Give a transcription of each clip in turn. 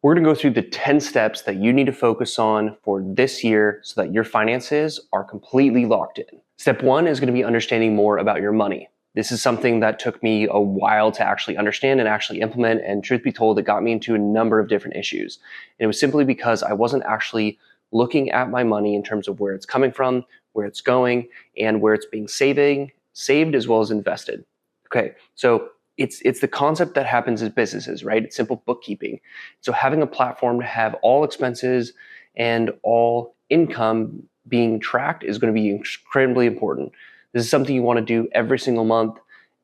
We're going to go through the 10 steps that you need to focus on for this year so that your finances are completely locked in. Step 1 is going to be understanding more about your money. This is something that took me a while to actually understand and actually implement, and truth be told, it got me into a number of different issues. And it was simply because I wasn't actually looking at my money in terms of where it's coming from, where it's going, and where it's being saved as well as invested. Okay, so it's the concept that happens in businesses, right? It's simple bookkeeping. So having a platform to have all expenses and all income being tracked is going to be incredibly important. This is something you want to do every single month.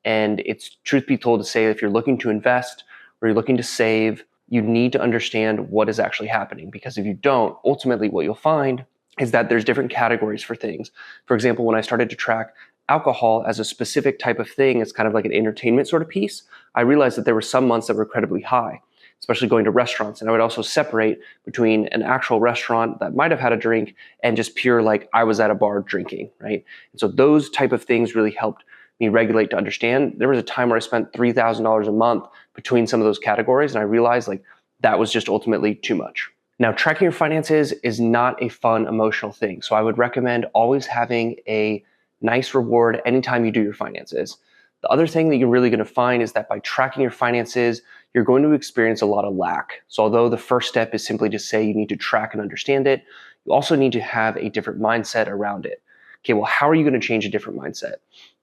And it's, truth be told, to say if you're looking to invest or you're looking to save, you need to understand what is actually happening. Because if you don't, ultimately what you'll find is that there's different categories for things. For example, when I started to track alcohol as a specific type of thing, it's kind of like an entertainment sort of piece, I realized that there were some months that were incredibly high, especially going to restaurants. And I would also separate between an actual restaurant that might have had a drink and just pure, like, I was at a bar drinking, right? And so those type of things really helped me regulate to understand. There was a time where I spent $3,000 a month between some of those categories, and I realized like that was just ultimately too much. Now, tracking your finances is not a fun, emotional thing. So I would recommend always having a nice reward anytime you do your finances. The other thing that you're really going to find is that by tracking your finances, you're going to experience a lot of lack. So although the first step is simply to say you need to track and understand it, you also need to have a different mindset around it. Okay, well, how are you going to change a different mindset?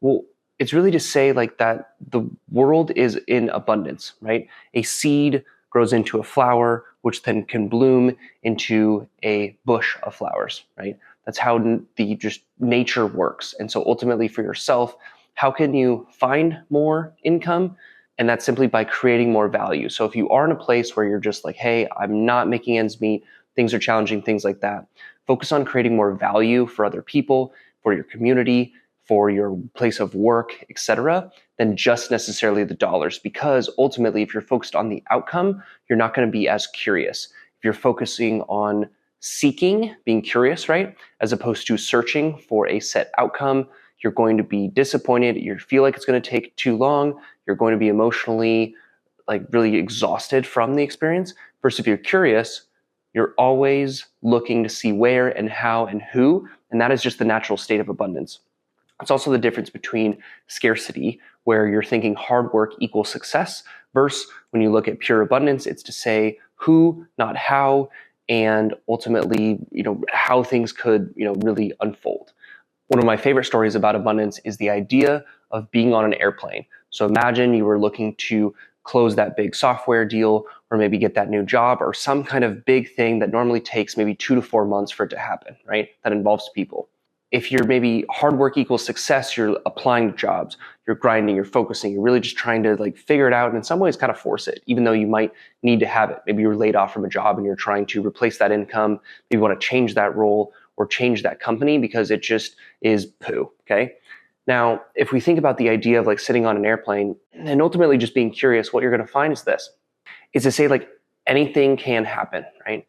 Well, it's really to say like that the world is in abundance, right? A seed grows into a flower, which then can bloom into a bush of flowers, right? That's how the just nature works. And so ultimately for yourself, how can you find more income? And that's simply by creating more value. So if you are in a place where you're just like, hey, I'm not making ends meet, things are challenging, things like that, focus on creating more value for other people, for your community, for your place of work, etc., than just necessarily the dollars. Because ultimately, if you're focused on the outcome, you're not going to be as curious. If you're focusing on seeking, being curious, right, as opposed to searching for a set outcome, you're going to be disappointed. You feel like it's going to take too long. You're going to be emotionally, like, really exhausted from the experience. Versus if you're curious, you're always looking to see where and how and who, and that is just the natural state of abundance. It's also the difference between scarcity, where you're thinking hard work equals success, versus when you look at pure abundance, it's to say who, not how, and ultimately, how things could, really unfold. One of my favorite stories about abundance is the idea of being on an airplane. So imagine you were looking to close that big software deal, or maybe get that new job, or some kind of big thing that normally takes maybe 2 to 4 months for it to happen, right? That involves people. If you're maybe hard work equals success, you're applying to jobs, you're grinding, you're focusing, you're really just trying to figure it out and in some ways kind of force it, even though you might need to have it. Maybe you're laid off from a job and you're trying to replace that income. Maybe you want to change that role or change that company because it just is poo, okay? Now, if we think about the idea of sitting on an airplane and ultimately just being curious, what you're going to find is this, is to say anything can happen, right?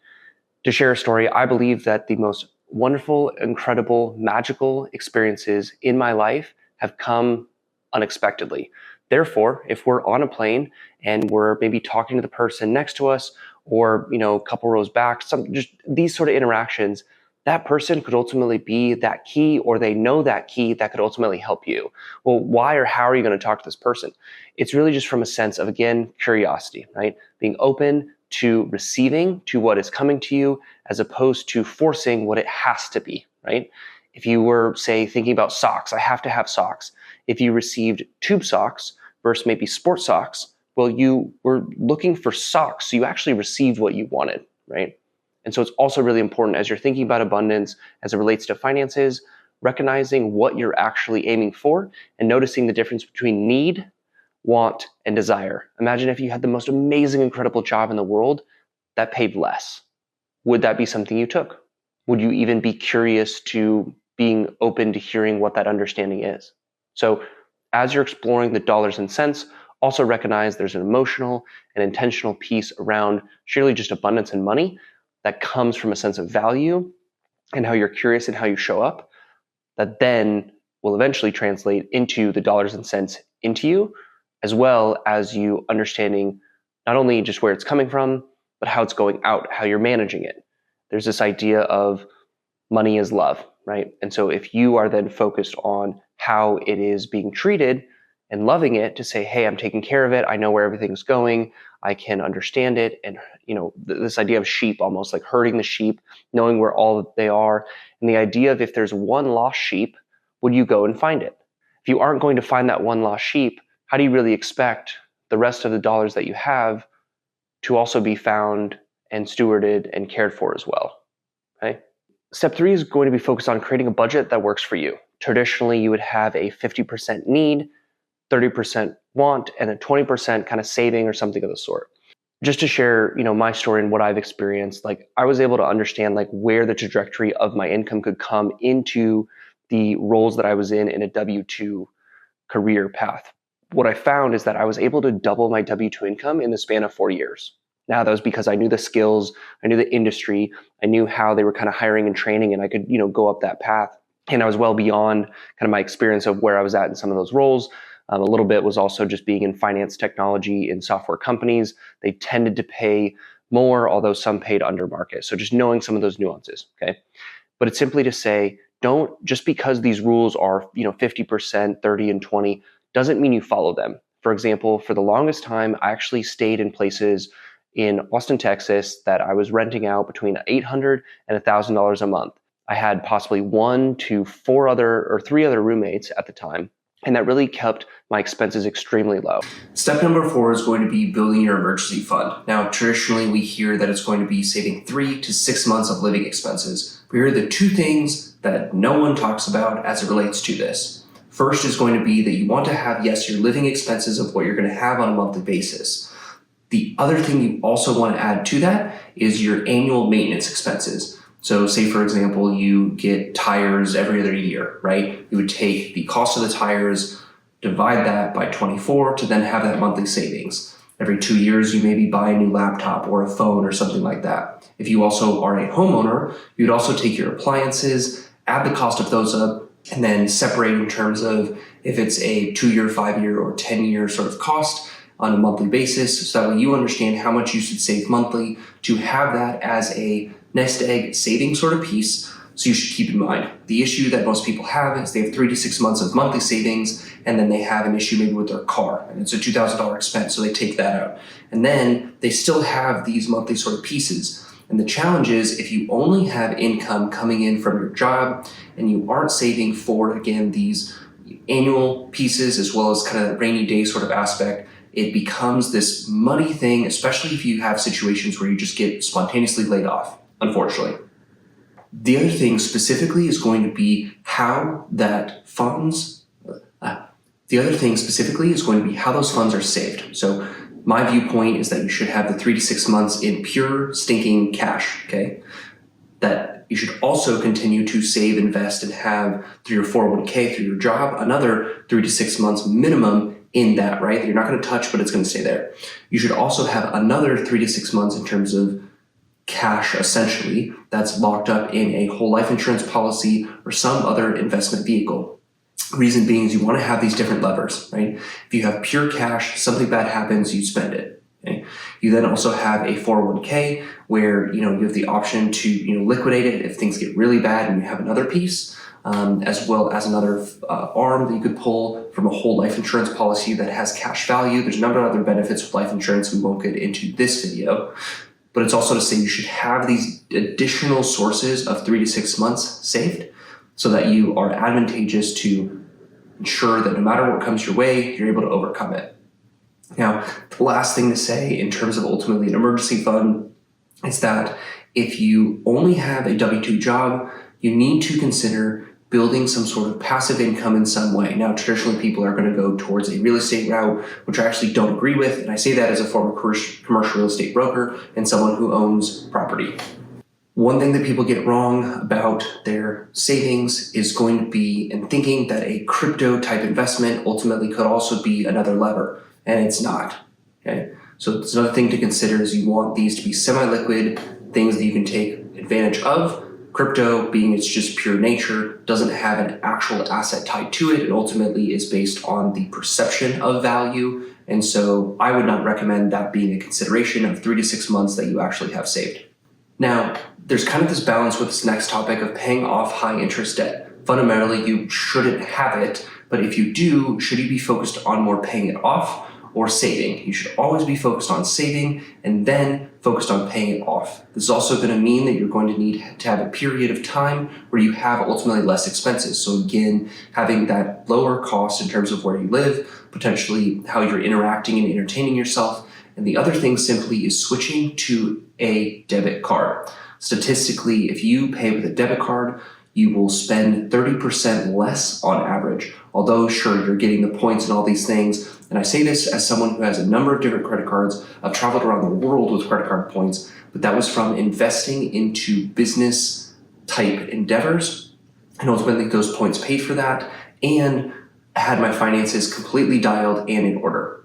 To share a story, I believe that the most wonderful, incredible, magical experiences in my life have come unexpectedly. Therefore, if we're on a plane and we're maybe talking to the person next to us or, a couple rows back, just these sort of interactions, that person could ultimately be that key, or they know that key that could ultimately help you. Well, why or how are you going to talk to this person? It's really just from a sense of, again, curiosity, right? Being open to receiving to what is coming to you as opposed to forcing what it has to be, right? If you were, say, thinking about socks, I have to have socks. If you received tube socks versus maybe sports socks, well, you were looking for socks, so you actually received what you wanted, right? And so it's also really important as you're thinking about abundance as it relates to finances, recognizing what you're actually aiming for and noticing the difference between need, want, and desire. Imagine if you had the most amazing, incredible job in the world that paid less. Would that be something you took? Would you even be curious to being open to hearing what that understanding is? So as you're exploring the dollars and cents, also recognize there's an emotional and intentional piece around surely just abundance and money that comes from a sense of value and how you're curious and how you show up, that then will eventually translate into the dollars and cents into you, as well as you understanding not only just where it's coming from, but how it's going out, how you're managing it. There's this idea of money is love, right? And so if you are then focused on how it is being treated and loving it, to say, hey, I'm taking care of it, I know where everything's going, I can understand it. And this idea of sheep, almost like herding the sheep, knowing where all they are, and the idea of if there's one lost sheep, would you go and find it? If you aren't going to find that one lost sheep, how do you really expect the rest of the dollars that you have to also be found and stewarded and cared for as well? Okay. Step 3 is going to be focused on creating a budget that works for you. Traditionally, you would have a 50% need, 30% want, and a 20% kind of saving or something of the sort. Just to share, my story and what I've experienced, like I was able to understand like where the trajectory of my income could come into the roles that I was in a W-2 career path. What I found is that I was able to double my W-2 income in the span of 4 years. Now that was because I knew the skills, I knew the industry, I knew how they were kind of hiring and training, and I could, go up that path. And I was well beyond kind of my experience of where I was at in some of those roles. A little bit was also just being in finance technology in software companies. They tended to pay more, although some paid under market. So just knowing some of those nuances, okay? But it's simply to say, don't, just because these rules are, 50%, 30 and 20, doesn't mean you follow them. For example, for the longest time, I actually stayed in places in Austin, Texas, that I was renting out between $800 and $1,000 a month. I had possibly 1 to 3 other roommates at the time, and that really kept my expenses extremely low. Step number 4 is going to be building your emergency fund. Now, traditionally, we hear that it's going to be saving 3 to 6 months of living expenses. But here are the 2 things that no one talks about as it relates to this. First is going to be that you want to have, yes, your living expenses of what you're going to have on a monthly basis. The other thing you also want to add to that is your annual maintenance expenses. So say, for example, you get tires every other year, right? You would take the cost of the tires, divide that by 24 to then have that monthly savings. Every 2 years, you maybe buy a new laptop or a phone or something like that. If you also are a homeowner, you'd also take your appliances, add the cost of those up, and then separate in terms of if it's a 2-year, 5-year, or 10-year sort of cost on a monthly basis, so that way you understand how much you should save monthly to have that as a nest egg saving sort of piece. So you should keep in mind, the issue that most people have is they have 3 to 6 months of monthly savings, and then they have an issue maybe with their car, and it's a $2,000 expense, so they take that out. And then they still have these monthly sort of pieces. And the challenge is, if you only have income coming in from your job and you aren't saving for, again, these annual pieces as well as kind of the rainy day sort of aspect, it becomes this muddy thing, especially if you have situations where you just get spontaneously laid off, unfortunately. The other thing specifically is going to be how those funds are saved. So my viewpoint is that you should have the 3 to 6 months in pure stinking cash, okay? That you should also continue to save, invest, and have through your 401k, through your job, another 3 to 6 months minimum in that, right? That you're not going to touch, but it's going to stay there. You should also have another 3 to 6 months in terms of cash, essentially, that's locked up in a whole life insurance policy or some other investment vehicle. Reason being is you want to have these different levers, right? If you have pure cash, something bad happens, you spend it. Okay? You then also have a 401k where you have the option to liquidate it if things get really bad, and you have another piece, as well as another arm that you could pull from a whole life insurance policy that has cash value. There's a number of other benefits with life insurance we won't get into this video. But it's also to say you should have these additional sources of 3 to 6 months saved so that you are advantageous to ensure that no matter what comes your way, you're able to overcome it. Now, the last thing to say in terms of ultimately an emergency fund is that if you only have a W-2 job, you need to consider building some sort of passive income in some way. Now, traditionally, people are going to go towards a real estate route, which I actually don't agree with. And I say that as a former commercial real estate broker and someone who owns property. One thing that people get wrong about their savings is going to be in thinking that a crypto type investment ultimately could also be another lever, and it's not. Okay, so it's another thing to consider is you want these to be semi-liquid, things that you can take advantage of Crypto, being its just pure nature, doesn't have an actual asset tied to it. It ultimately is based on the perception of value. And so I would not recommend that being a consideration of 3 to 6 months that you actually have saved. Now, there's kind of this balance with this next topic of paying off high interest debt. Fundamentally, you shouldn't have it, but if you do, should you be focused on more paying it off or saving? You should always be focused on saving and then focused on paying it off. This is also going to mean that you're going to need to have a period of time where you have ultimately less expenses. So again, having that lower cost in terms of where you live, potentially how you're interacting and entertaining yourself. And the other thing simply is switching to a debit card. Statistically, if you pay with a debit card, you will spend 30% less on average. Although sure, you're getting the points and all these things. And I say this as someone who has a number of different credit cards. I've traveled around the world with credit card points, but that was from investing into business type endeavors. And ultimately those points paid for that and had my finances completely dialed and in order.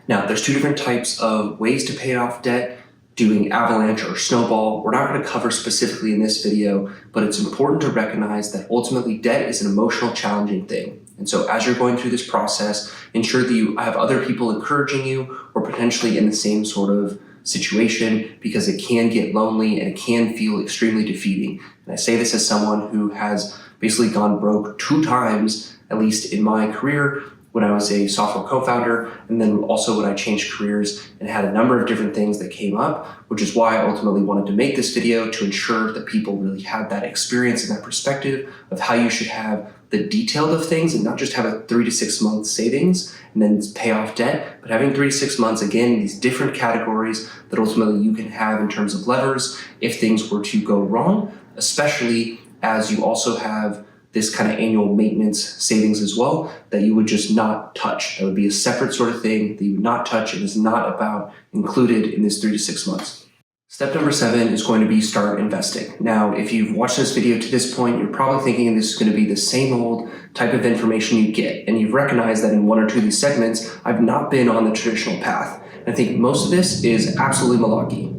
Now, there's two different types of ways to pay off debt, doing avalanche or snowball. We're not going to cover specifically in this video, but it's important to recognize that ultimately debt is an emotional, challenging thing. And so as you're going through this process, ensure that you have other people encouraging you or potentially in the same sort of situation, because it can get lonely and it can feel extremely defeating. And I say this as someone who has basically gone broke 2 times, at least in my career, when I was a software co-founder, and then also when I changed careers and had a number of different things that came up, which is why I ultimately wanted to make this video to ensure that people really had that experience and that perspective of how you should have the detailed of things and not just have a 3 to 6 month savings and then pay off debt, but having 3 to 6 months, again, these different categories that ultimately you can have in terms of levers if things were to go wrong, especially as you also have this kind of annual maintenance savings as well that you would just not touch. That would be a separate sort of thing that you would not touch. It is not about included in this 3 to 6 months. Step number 7 is going to be start investing. Now, if you've watched this video to this point, you're probably thinking this is going to be the same old type of information you get. And you've recognized that in 1 or 2 of these segments, I've not been on the traditional path. And I think most of this is absolutely malarkey.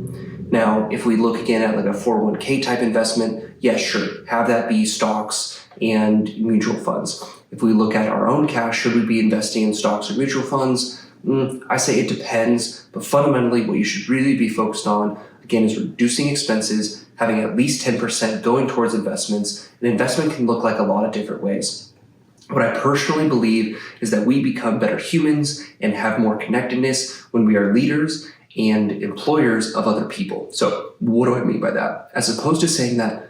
Now, if we look again at like a 401k type investment, yes, sure, have that be stocks and mutual funds. If we look at our own cash, should we be investing in stocks or mutual funds? I say it depends, but fundamentally what you should really be focused on, again, is reducing expenses, having at least 10% going towards investments. An investment can look like a lot of different ways. What I personally believe is that we become better humans and have more connectedness when we are leaders and employers of other people. So what do I mean by that? As opposed to saying that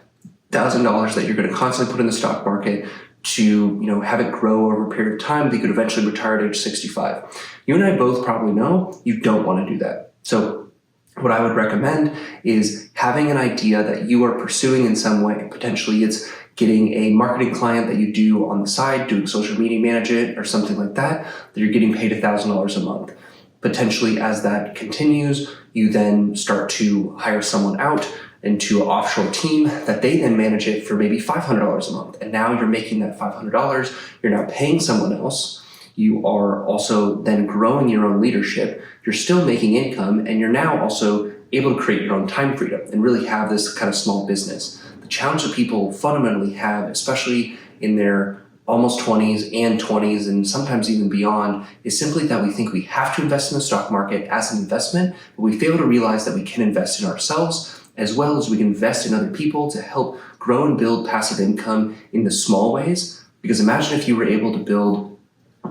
$1,000 that you're going to constantly put in the stock market to have it grow over a period of time that you could eventually retire at age 65. You and I both probably know you don't want to do that. So what I would recommend is having an idea that you are pursuing in some way. Potentially it's getting a marketing client that you do on the side, doing social media management or something like that you're getting paid $1,000 a month. Potentially as that continues, you then start to hire someone out into an offshore team that they then manage it for maybe $500 a month. And now you're making that $500. You're now paying someone else. You are also then growing your own leadership. You're still making income, and you're now also able to create your own time freedom and really have this kind of small business. The challenge that people fundamentally have, especially in their almost 20s and 20s and sometimes even beyond, is simply that we think we have to invest in the stock market as an investment, but we fail to realize that we can invest in ourselves as well as we can invest in other people to help grow and build passive income in the small ways. Because imagine if you were able to build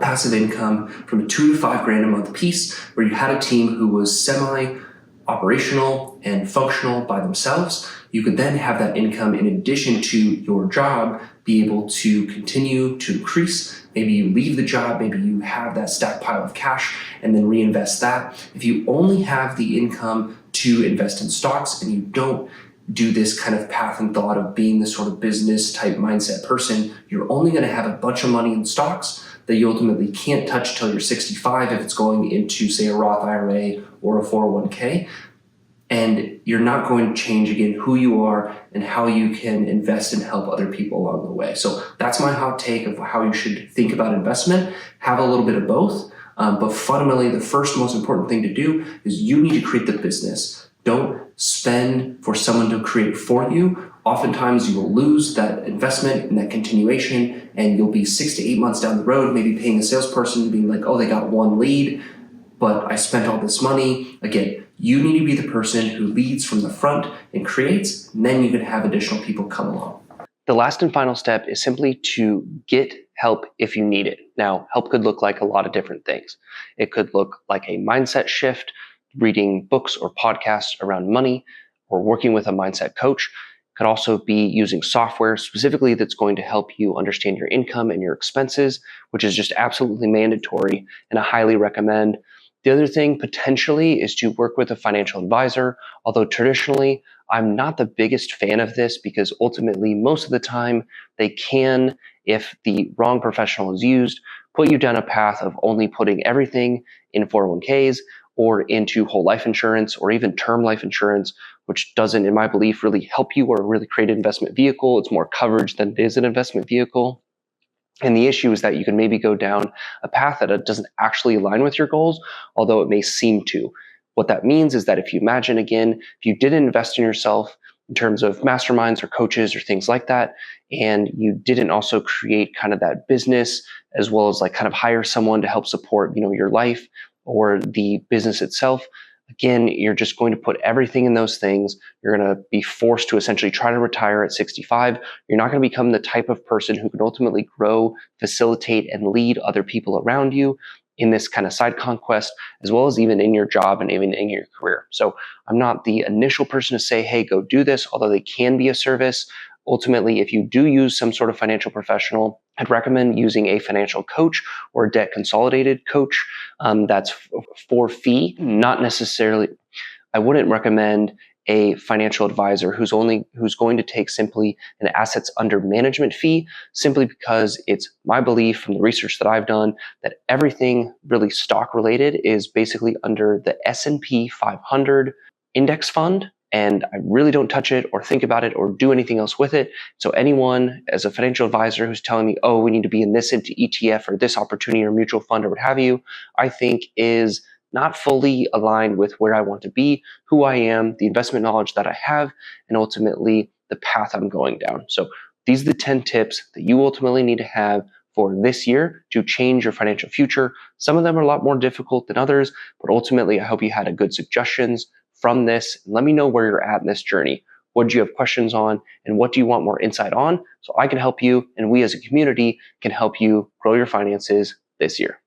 passive income from a $2 to $5 grand a month piece where you had a team who was semi-operational and functional by themselves. You could then have that income in addition to your job be able to continue to increase. Maybe you leave the job, maybe you have that stacked pile of cash and then reinvest that. If you only have the income to invest in stocks and you don't do this kind of path and thought of being this sort of business type mindset person, you're only going to have a bunch of money in stocks that you ultimately can't touch till you're 65 if it's going into, say, a Roth IRA or a 401k. And you're not going to change, again, who you are and how you can invest and help other people along the way. So that's my hot take of how you should think about investment. Have a little bit of both. But fundamentally, the first most important thing to do is you need to create the business. Don't spend for for someone to create for you, oftentimes you will lose that investment and that continuation, and you'll be 6 to 8 months down the road, maybe paying a salesperson, being like, oh, they got one lead, but I spent all this money. Again, you need to be the person who leads from the front and creates, and then you can have additional people come along. The last and final step is simply to get help if you need it. Now, help could look like a lot of different things. It could look like a mindset shift, reading books or podcasts around money, or working with a mindset coach. It could also be using software specifically that's going to help you understand your income and your expenses, which is just absolutely mandatory, and I highly recommend. The other thing potentially is to work with a financial advisor, although traditionally I'm not the biggest fan of this because ultimately most of the time they can, if the wrong professional is used, put you down a path of only putting everything in 401ks or into whole life insurance or even term life insurance, which doesn't, in my belief, really help you or really create an investment vehicle. It's more coverage than it is an investment vehicle. And the issue is that you can maybe go down a path that doesn't actually align with your goals, although it may seem to. What that means is that if you imagine, again, if you didn't invest in yourself in terms of masterminds or coaches or things like that, and you didn't also create kind of that business as well as like kind of hire someone to help support, your life or the business itself, again, you're just going to put everything in those things. You're going to be forced to essentially try to retire at 65. You're not going to become the type of person who can ultimately grow, facilitate, and lead other people around you in this kind of side conquest, as well as even in your job and even in your career. So I'm not the initial person to say, hey, go do this, although they can be a service. Ultimately, if you do use some sort of financial professional, I'd recommend using a financial coach or a debt consolidated coach that's for fee, not necessarily. I wouldn't recommend a financial advisor who's going to take simply an assets under management fee, simply because it's my belief from the research that I've done that everything really stock related is basically under the S&P 500 index fund. And I really don't touch it or think about it or do anything else with it. So anyone as a financial advisor who's telling me, oh, we need to be in this into ETF or this opportunity or mutual fund or what have you, I think is not fully aligned with where I want to be, who I am, the investment knowledge that I have, and ultimately the path I'm going down. So these are the 10 tips that you ultimately need to have for this year to change your financial future. Some of them are a lot more difficult than others, but ultimately I hope you had a good suggestions from this. Let me know where you're at in this journey. What do you have questions on, and what do you want more insight on, so I can help you and we as a community can help you grow your finances this year.